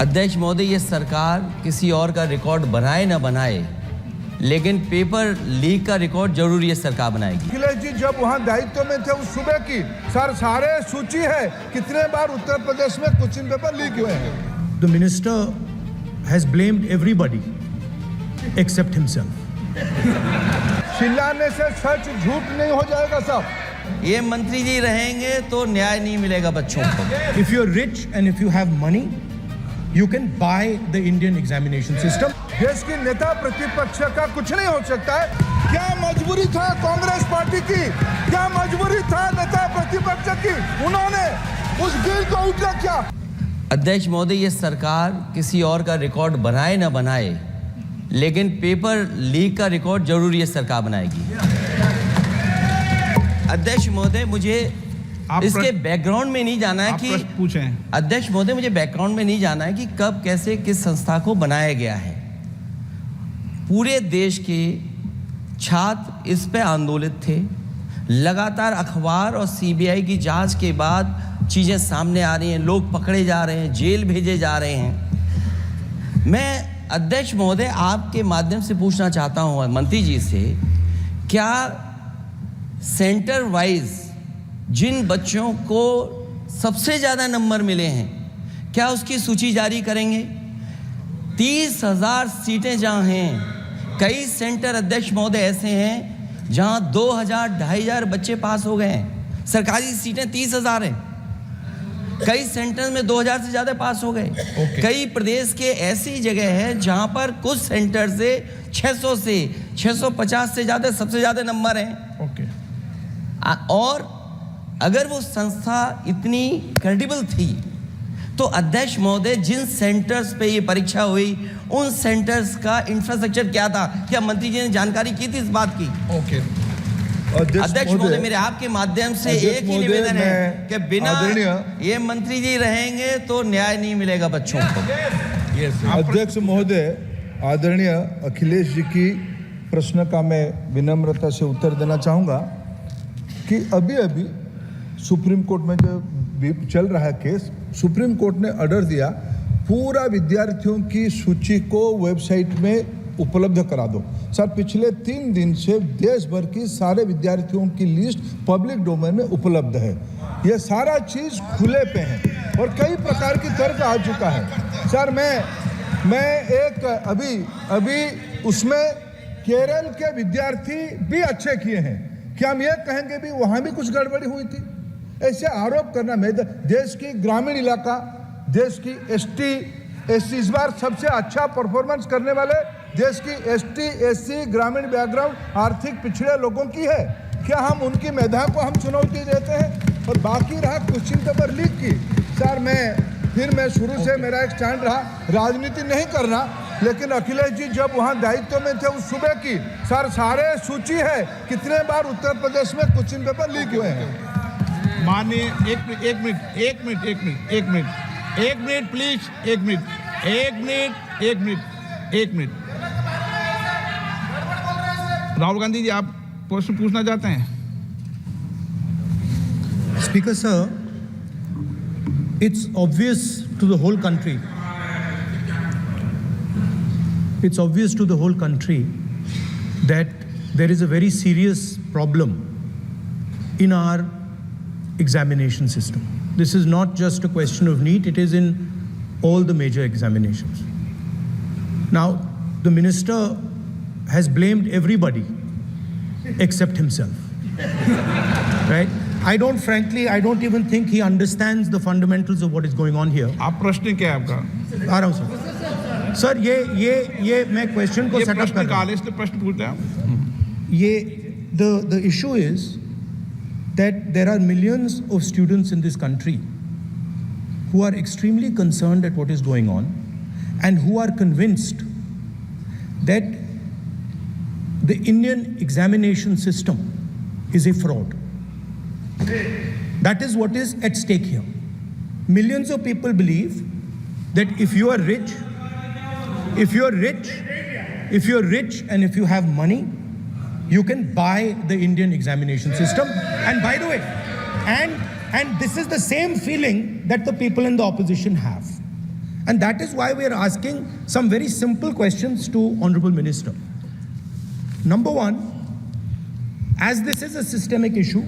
अध्यक्ष महोदय, ये सरकार किसी और का रिकॉर्ड बनाए ना बनाए, लेकिन पेपर लीक का रिकॉर्ड जरूर ये सरकार बनाएगी। अखिलेश जी जब वहाँ दायित्व में थे उस सूबे की सारे सूची है कितने बार उत्तर प्रदेश में क्वेश्चन पेपर लीक हुए हैं। The minister has blamed everybody except himself. चिल्लाने से सच झूठ नहीं हो जाएगा साहब। ये मंत्री जी रहेंगे तो न्याय नहीं मिलेगा बच्चों को। If you're rich and if you have money, you can buy the Indian examination system. देश की नेता प्रतिपक्ष का कुछ नहीं हो सकता है। क्या मजबूरी था कांग्रेस पार्टी की, क्या मजबूरी था नेता प्रतिपक्ष की, उन्होंने उस बिल को उठा क्या। अध्यक्ष महोदय, ये सरकार किसी और का रिकॉर्ड बनाए ना बनाए, लेकिन पेपर लीक का रिकॉर्ड जरूर ये सरकार बनाएगी। अध्यक्ष महोदय, मुझे इसके बैकग्राउंड में नहीं जाना है कि पूछें। अध्यक्ष महोदय, मुझे बैकग्राउंड में नहीं जाना है कि कब कैसे किस संस्था को बनाया गया है। पूरे देश के छात्र इस पे आंदोलित थे। लगातार अखबार और सीबीआई की जांच के बाद चीज़ें सामने आ रही हैं, लोग पकड़े जा रहे हैं, जेल भेजे जा रहे हैं। मैं अध्यक्ष महोदय आपके माध्यम से पूछना चाहता हूँ मंत्री जी से, क्या सेंटर वाइज जिन बच्चों को सबसे ज़्यादा नंबर मिले हैं, क्या उसकी सूची जारी करेंगे? 30,000 सीटें जहाँ हैं, कई सेंटर अध्यक्ष महोदय ऐसे हैं जहाँ 2,000 2,500 बच्चे पास हो गए हैं। सरकारी सीटें 30,000 हैं, कई सेंटर में 2,000 से ज़्यादा पास हो गए। कई प्रदेश के ऐसी जगह है जहाँ पर कुछ सेंटर से 600 से 650 से ज़्यादा सबसे ज़्यादा नंबर हैं। और अगर वो संस्था इतनी क्रेडिबल थी तो अध्यक्ष महोदय जिन सेंटर्स पे ये परीक्षा हुई उन सेंटर्स का इंफ्रास्ट्रक्चर क्या था? क्या मंत्री जी ने जानकारी की थी इस बात की? अध्यक्ष महोदय, मेरे आपके माध्यम से एक ही निवेदन है कि बिना ये मंत्री जी रहेंगे तो न्याय नहीं मिलेगा बच्चों को। अध्यक्ष महोदय, आदरणीय अखिलेश जी की प्रश्न का मैं विनम्रता से उत्तर देना चाहूँगा कि अभी सुप्रीम कोर्ट में जो चल रहा है केस, सुप्रीम कोर्ट ने ऑर्डर दिया पूरा विद्यार्थियों की सूची को वेबसाइट में उपलब्ध करा दो। सर, पिछले 3 दिन से देश भर की सारे विद्यार्थियों की लिस्ट पब्लिक डोमेन में उपलब्ध है। ये सारा चीज़ खुले पे है और कई प्रकार की तर्क आ चुका है। सर, मैं एक अभी उसमें केरल के विद्यार्थी भी अच्छे किए हैं, क्या हम ये कहेंगे भी वहाँ भी कुछ गड़बड़ी हुई थी? ऐसे आरोप करना, मैं देश की ग्रामीण इलाका, देश की एसटी इस बार सबसे अच्छा परफॉर्मेंस करने वाले देश की एसटी ग्रामीण बैकग्राउंड आर्थिक पिछड़े लोगों की है। क्या हम उनकी मेधा को हम चुनौती देते हैं? और बाकी रहा क्वेश्चन पेपर लीक की, सर मैं शुरू से मेरा एक स्टैंड रहा, राजनीति नहीं करना, लेकिन अखिलेश जी जब वहाँ दायित्व में थे उस सूबे की सारे सूची है कितने बार उत्तर प्रदेश में क्वेश्चन पेपर लीक हुए हैं। माननीय एक मिनट प्लीज, एक मिनट। राहुल गांधी जी, आप प्रश्न पूछना चाहते हैं? Speaker sir, it's obvious to the whole country. It's obvious to the whole country that there is a very serious problem in our examination system. This is not just a question of NEET, it is in all the major examinations. Now, the minister has blamed everybody except himself, right? I don't even think he understands the fundamentals of what is going on here. आप प्रश्न क्या है आपका? आ रहा हूँ sir, ये मैं question को सेटअप कर रहा हूँ। इसलिए प्रश्न पूछते हैं। ये the issue is that there are millions of students in this country who are extremely concerned at what is going on and who are convinced that the Indian examination system is a fraud. That is what is at stake here. Millions of people believe that if you are rich and if you have money, you can buy the Indian examination system. And by the way, and this is the same feeling that the people in the opposition have. And that is why we are asking some very simple questions to Honorable Minister. Number one, as this is a systemic issue,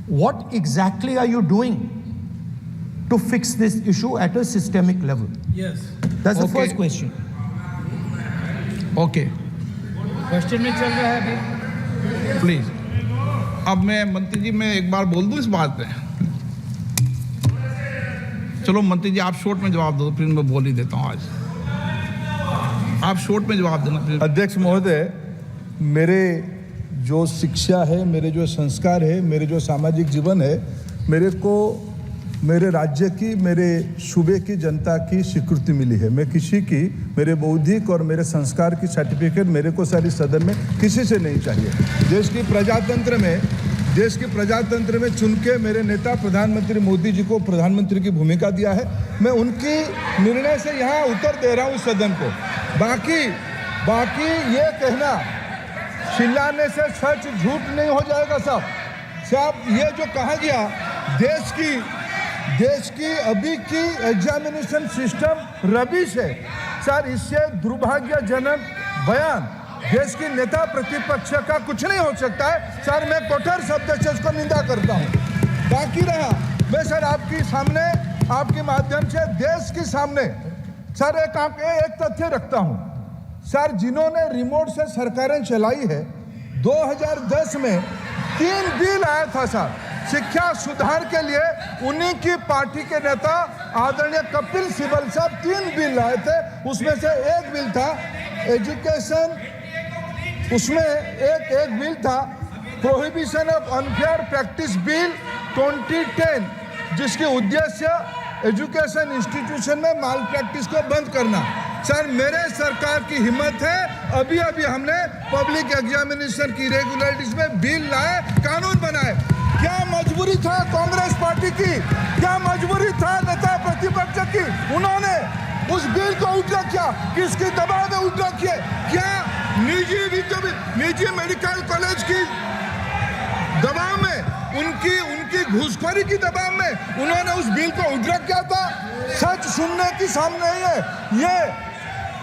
what exactly are you doing to fix this issue at a systemic level? Yes. That's the Okay. first question. Okay, question में चल रहा है अभी, please. अब मैं मंत्री जी, मैं एक बार बोल दूं इस बात पे। चलो मंत्री जी, आप शॉर्ट में जवाब दो, फिर मैं बोल ही देता हूं। आज आप शॉर्ट में जवाब देना फिर। अध्यक्ष महोदय, मेरे जो शिक्षा है, मेरे जो संस्कार है, मेरे जो सामाजिक जीवन है, मेरे को मेरे राज्य की, मेरे सूबे की जनता की स्वीकृति मिली है। मैं किसी की, मेरे बौद्धिक और मेरे संस्कार की सर्टिफिकेट मेरे को सारी सदन में किसी से नहीं चाहिए। देश की प्रजातंत्र में चुन के मेरे नेता प्रधानमंत्री मोदी जी को प्रधानमंत्री की भूमिका दिया है। मैं उनकी निर्णय से यहाँ उत्तर दे रहा हूँ सदन को। बाकी ये कहना, चिल्लाने से सच झूठ नहीं हो जाएगा साहब। ये जो कहा गया, देश की अभी की एग्जामिनेशन सिस्टम रबिश है सर, इससे दुर्भाग्यजनक बयान देश की नेता प्रतिपक्ष का कुछ नहीं हो सकता है सर। मैं कठोर शब्द से इसको निंदा करता हूँ। बाकी रहा, मैं सर आपके सामने, आपके माध्यम से देश के सामने सर एक तथ्य रखता हूँ सर। जिन्होंने रिमोट से सरकारें चलाई है, 2010 में 3 बिल आया था सर शिक्षा सुधार के लिए। उन्हीं की पार्टी के नेता आदरणीय कपिल सिब्बल साहब 3 बिल लाए थे। उसमें से एक बिल था एजुकेशन, उसमें एक बिल था prohibition of unfair practice bill 2010, जिसके उद्देश्य एजुकेशन इंस्टीट्यूशन में माल प्रैक्टिस को बंद करना। सर मेरे सरकार की हिम्मत है, अभी हमने पब्लिक एग्जामिनेशन की रेगुलरिटीज में बिल लाए, कानून बनाए। क्या मजबूरी था कांग्रेस पार्टी की, क्या मजबूरी था नेता प्रतिपक्ष की? उन्होंने उस बिल को उल्टा किया, किसके दबाव में उल्टा किया? क्या निजी मेडिकल कॉलेज की दबाव में, उनकी घूसखोरी की दबाव में उन्होंने उस बिल को उल्टा किया था? सच सुनने की सामने ही है। ये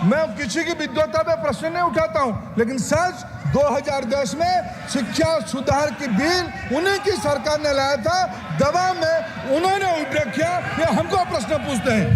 मैं किसी की विद्वता पे प्रश्न नहीं उठाता हूं, लेकिन सच 2010 में शिक्षा सुधार की बिल उन्हीं की सरकार ने लाया था, दबाव में उन्होंने उल्टा किया। ये हमको प्रश्न पूछते हैं।